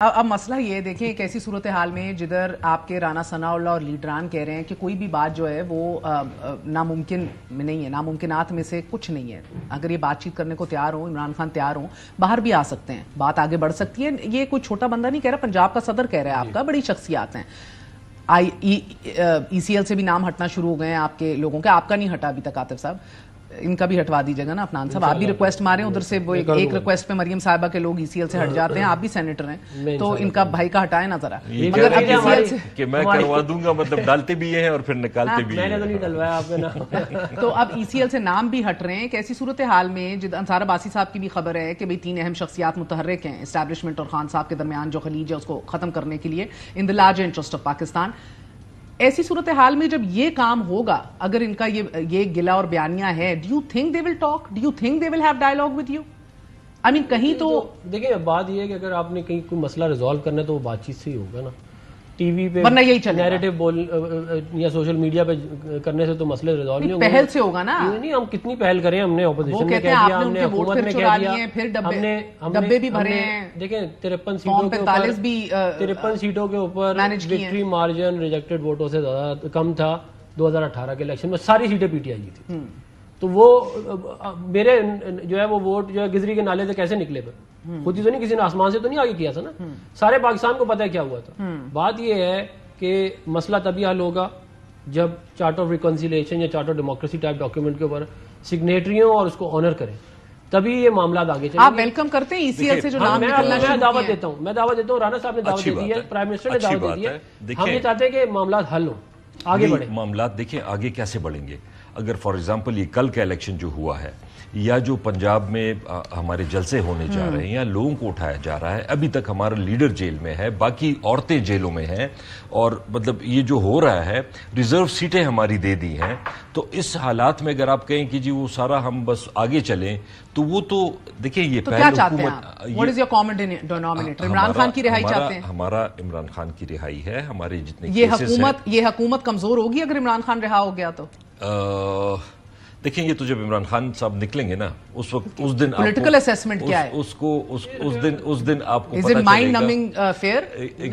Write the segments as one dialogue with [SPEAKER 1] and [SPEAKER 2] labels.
[SPEAKER 1] اب مسئلہ یہ دیکھیں ایک ایسی صورتحال میں جدھر آپ کے رانا ثناء اللہ اور لیڈران کہہ رہے ہیں کہ کوئی بھی بات جو ہے وہ ناممکن نہیں ہے، ناممکنات میں سے کچھ نہیں ہے. اگر یہ بات چیت کرنے کو تیار ہوں، عمران خان تیار ہوں، باہر بھی آ سکتے ہیں، بات آگے بڑھ سکتی ہے. یہ کوئی چھوٹا بندہ نہیں کہہ رہا، پنجاب کا صدر کہہ رہا ہے، آپ کا بڑی شخصیات ہیں. ای سی ایل سے بھی نام ہٹنا شروع ہو گئے ہیں آپ کے لوگوں کے. آپ کا نہیں ہٹا ابھی تک عاطف صاحب، ان کا بھی ہٹوا دیجیے گا نا افنان صاحب. آپ بھی ریکویسٹ مارے ادھر سے، وہ ایک ریکویسٹ پہ مریم صاحبہ کے لوگ ای سی ایل سے ہٹ جاتے ہیں. آپ بھی سینیٹر ہیں تو ان کا بھائی کا ہٹائے نا ذرا.
[SPEAKER 2] مگر اب ای سی ایل سے کہ میں کروا دوں گا، مطلب ڈالتے بھی ہیں اور پھر نکالتے بھی ہیں.
[SPEAKER 3] میں نے تو نہیں ڈلوایا آپ کے نام.
[SPEAKER 1] تو اب ای سی ایل سے نام بھی ہٹ رہے ہیں. ایک ایسی صورتحال میں انصار عباسی صاحب کی بھی خبر ہے کہ بھئی 3 اہم شخصیات متحرک ہیں اسٹیبلشمنٹ اور خان صاحب کے درمیان جو خلیج ہے اس کو ختم کرنے کے لیے in the large interest of Pakistan. ایسی صورتحال میں جب یہ کام ہوگا، اگر ان کا یہ گلہ اور بیانیہ ہے، do you think they will talk, do you think they will have dialogue with you? I mean کہیں تو
[SPEAKER 3] دیکھیں بات یہ ہے کہ اگر آپ نے کہیں کوئی مسئلہ ریزالو کرنا ہے تو وہ بات چیت سے ہی ہوگا نا. ٹی وی پہ
[SPEAKER 1] ورنہ یہی چلے
[SPEAKER 3] نیریٹو بول یا سوشل میڈیا پہ کرنے سے تو مسئلے ریزالو نہیں ہوں گے.
[SPEAKER 1] پہل سے ہوگا نا.
[SPEAKER 3] نہیں، ہم کتنی پہل کریں. ہم نے اپوزیشن میں کہہ دیا، ہم نے حکومت میں کہہ دیا،
[SPEAKER 1] ڈبے بھی بھرے ہیں.
[SPEAKER 3] دیکھیں 53 سیٹوں کے اوپر وکٹری مارجن ریجیکٹڈ ووٹوں سے زیادہ کم تھا 2018 کے الیکشن میں. ساری سیٹیں پی ٹی آئی کی تھی. تو وہ میرے جو ہے وہ ووٹ جو ہے گزری کے نالے سے کیسے نکلے پھر؟ خود ہی تو نہیں، کسی نے آسمان سے تو نہیں آگے کیا تھا نا. سارے پاکستان کو پتہ ہے کیا ہوا تھا. بات یہ ہے کہ مسئلہ تبھی حل ہوگا جب چارٹ آف ریکنسیلیشن یا chart of democracy type document کے اوپر سگنیٹریوں اور اس کو آنر کریں، تبھی یہ معاملات آگے چلیں.
[SPEAKER 1] آپ ویلکم کرتے ہیں ای سی ایل سے جو نام نکلنا شروع
[SPEAKER 3] میں دعوت دیتا ہوں. رانا صاحب نے دعوت دے دی ہے، پرائم منسٹر نے دعوت دے دی ہے. ہم یہ چاہتے ہیں کہ معاملات حل ہوں، آگے بڑھیں.
[SPEAKER 2] معاملات دیکھیں آگے کیسے بڑھیں گے. اگر فار ایگزامپل یہ کل کا الیکشن جو ہوا ہے یا جو پنجاب میں ہمارے جلسے ہونے جا رہے ہیں یا لوگوں کو اٹھایا جا رہا ہے، ابھی تک ہمارا لیڈر جیل میں ہے، باقی عورتیں جیلوں میں ہیں، اور مطلب یہ جو ہو رہا ہے ریزرو سیٹیں ہماری دے دی ہیں. تو اس حالات میں اگر آپ کہیں کہ جی وہ سارا ہم بس آگے چلیں تو وہ تو دیکھیں یہ
[SPEAKER 1] پہلے حکومت. What is your common denominator؟ Imran Khan کی رہائی چاہتے ہیں؟
[SPEAKER 2] ہمارا عمران خان کی رہائی ہے. ہمارے جتنے
[SPEAKER 1] یہ حکومت کمزور ہوگی اگر عمران خان رہا ہو گیا تو؟
[SPEAKER 2] دیکھیں یہ تو جب عمران خان صاحب نکلیں گے نا اس وقت اس دن
[SPEAKER 1] پولیٹیکل اسیسمنٹ کیا ہے
[SPEAKER 2] اس دن آپ کو
[SPEAKER 1] پتہ چلے گا. مائنڈ نمنگ فیئر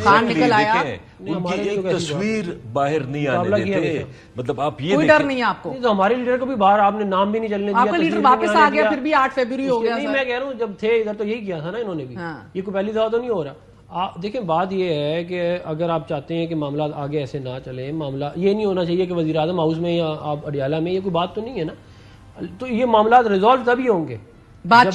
[SPEAKER 1] خان نکل آیا،
[SPEAKER 2] ان کی ایک تصویر باہر نہیں آنے دیتے. مطلب آپ یہ
[SPEAKER 1] کوئی ڈر نہیں ہے آپ کو؟
[SPEAKER 3] تو ہمارے لیڈر کو بھی باہر آپ نے نام بھی نہیں چلنے دیا.
[SPEAKER 1] آپ کا لیڈر واپس آ گیا پھر بھی 8 فروری ہو گیا.
[SPEAKER 3] نہیں میں کہہ رہا ہوں جب تھے ادھر تو یہی کیا تھا نا انہوں نے بھی. یہ کوئی پہلی دفعہ تو نہیں ہو رہا. دیکھیں بات یہ ہے کہ اگر آپ چاہتے ہیں کہ معاملات آگے ایسے نہ چلیں، معاملہ یہ نہیں ہونا چاہیے کہ وزیر اعظم ہاؤس میں یا آپ اڈیالہ میں، یہ کوئی بات تو نہیں ہے نا. تو یہ معاملات ریزالو تبھی ہوں گے
[SPEAKER 1] بات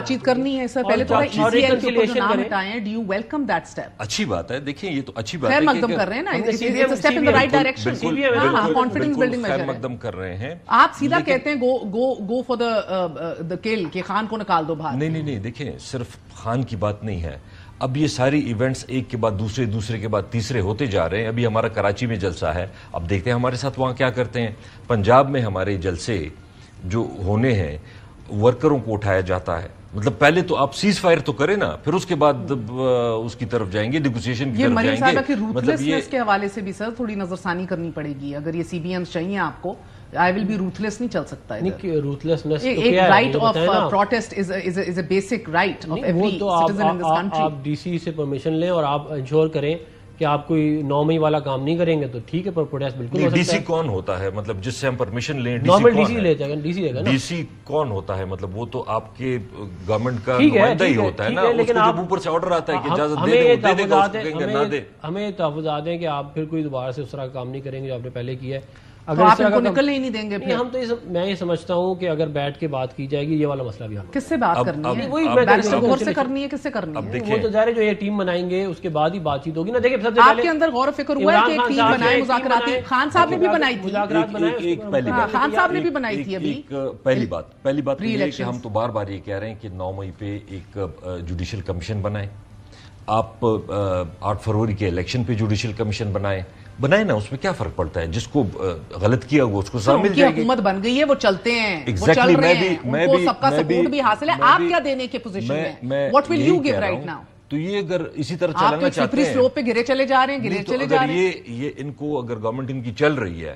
[SPEAKER 1] چیت کرنی ہے. سر پہلے تھوڑا ای سی ایل کے نام ہٹائیں. Do you welcome that step?
[SPEAKER 2] اچھی بات ہے. دیکھیں یہ تو اچھی بات ہے،
[SPEAKER 1] خیر مقدم کر رہے ہیں نا، it's a step in the right direction. Confidence building measure ہے.
[SPEAKER 2] مقدم کر رہے ہیں.
[SPEAKER 1] آپ سیدھا کہتے ہیں گو فار دی کل کہ خان کو نکال دو باہر.
[SPEAKER 2] نہیں دیکھیں صرف خان کی بات نہیں ہے. اب یہ ساری ایونٹس ایک کے بعد دوسرے کے بعد تیسرے ہوتے جا رہے ہیں. ابھی ہمارا کراچی میں جلسہ ہے، اب دیکھتے ہیں ہمارے ساتھ وہاں کیا کرتے ہیں. پنجاب میں ہمارے جلسے جو ہونے ہیں ورکروں کو اٹھایا جاتا ہے. مطلب پہلے تو آپ سیز فائر تو کریں نا، پھر اس کے بعد اس کی طرف جائیں گے، نیگوسیشن کی طرف جائیں گے.
[SPEAKER 1] یہ مریم صاحبہ کی روتھلیسنس کے حوالے سے بھی سر تھوڑی نظر ثانی کرنی پڑے گی. اگر یہ سی بی ایمز چاہیے آپ کو، I will be ruthless نہیں چل سکتا ہے.
[SPEAKER 3] روتھلیسنس
[SPEAKER 1] ایک right of protest is a basic right of every citizen in this country.
[SPEAKER 3] آپ ڈی سی سے پرمیشن لیں اور آپ انشور کریں کہ آپ کوئی 9 مئی والا کام نہیں کریں گے تو ٹھیک ہے، پر پروٹیسٹ بالکل ہو سکتا ہے.
[SPEAKER 2] ڈی سی کون ہوتا ہے مطلب جس سے ہم پرمیشن لیں؟
[SPEAKER 3] نارمل ڈی سی لیتا ہے. ڈی سی
[SPEAKER 2] کون ہوتا ہے مطلب وہ تو آپ کے گورنمنٹ کا نمائندہ ہی ہوتا ہے نا. اس کو جب اوپر سے آرڈر آتا ہے کہ اجازت دے دے گا، اس کو کہیں گے نہ دے.
[SPEAKER 3] ہمیں تحفظات ہیں کہ آپ پھر کوئی دوبارہ سے اس طرح کام نہیں کریں گے جو آپ نے پہلے کیا ہے.
[SPEAKER 1] اگر آپ ان کو نکلنے ہی نہیں دیں گے پھر
[SPEAKER 3] ہم تو میں یہ سمجھتا ہوں کہ اگر بیٹھ کے بات کی جائے گی یہ والا مسئلہ بھی حل.
[SPEAKER 1] کس سے بات کرنی ہے؟ بیرسٹر غور سے کرنی ہے؟ کس سے کرنی ہے؟
[SPEAKER 3] وہ تو ظاہر ہے جو یہ ٹیم بنائیں گے اس کے بعد ہی بات چیت ہوگی نا. دیکھیں سب سے پہلے
[SPEAKER 1] آپ کے اندر غور و فکر ہوا ہے کہ ایک ٹیم بنائے مذاکراتی؟ خان صاحب نے بھی بنائی تھی. خان صاحب نے بھی بنائی تھی. ابھی
[SPEAKER 2] پہلی بات یہ ہے کہ ہم تو بار بار یہ کہہ رہے ہیں کہ 9 مئی پہ ایک جوڈیشل کمیشن بنائیں. آپ 8 فروری کے الیکشن پہ جوڈیشل کمیشن بنائیں نا. اس میں کیا فرق پڑتا ہے؟ جس کو غلط کیا وہ اس کو سزا مل جائے گی.
[SPEAKER 1] حکومت بن گئی ہے، وہ چلتے ہیں، وہ چل رہے ہیں، ان کو سب کا سپورٹ بھی حاصل ہے. آپ کیا دینے کے پوزیشن میں؟ What will you give right now؟
[SPEAKER 2] تو یہ اگر اسی طرح چلانا چاہتے ہیں،
[SPEAKER 1] آپ تو سلپری سلوپ پہ گرے چلے جا رہے ہیں.
[SPEAKER 2] یہ ان کو اگر گورنمنٹ ان کی چل رہی ہے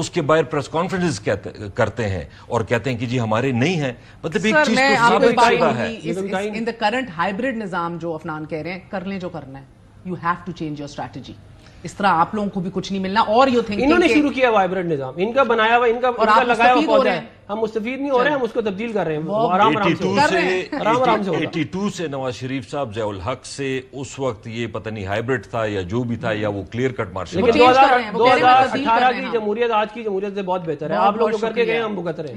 [SPEAKER 2] اس کے باہر پریس کانفرنس کرتے ہیں اور کہتے ہیں کہ جی ہمارے نہیں ہیں. مطلب ایک
[SPEAKER 1] سر
[SPEAKER 2] چیز
[SPEAKER 1] میں
[SPEAKER 2] تو
[SPEAKER 1] آپ کو
[SPEAKER 2] ثابت
[SPEAKER 1] بات
[SPEAKER 2] شدہ ہے.
[SPEAKER 1] کروں ان دا کرنٹ ہائبرڈ نظام جو افنان کہہ رہے ہیں کر لیں جو کرنا ہے. You have to change your strategy. اس طرح آپ لوگوں کو بھی کچھ نہیں ملنا. اور یو تھنک
[SPEAKER 3] انہوں نے شروع کیا وائبرنٹ نظام, ان کا بنایا ہوا, ان کا لگایا ہوا پودا ہے. ہم مستفید نہیں ہو رہے, ہم اس کو تبدیل کر رہے ہیں. آرام آرام سے
[SPEAKER 2] 82 سے نواز شریف صاحب ضیاء الحق سے اس وقت یہ پتہ نہیں ہائبرڈ تھا یا جو بھی تھا, یا وہ کلیئر کٹ مارشل.
[SPEAKER 3] لیکن 2018 کی جمہوریت آج کی جمہوریت سے بہت بہتر ہے. آپ لوگ جو کر کے گئے ہم بھگت رہے ہیں.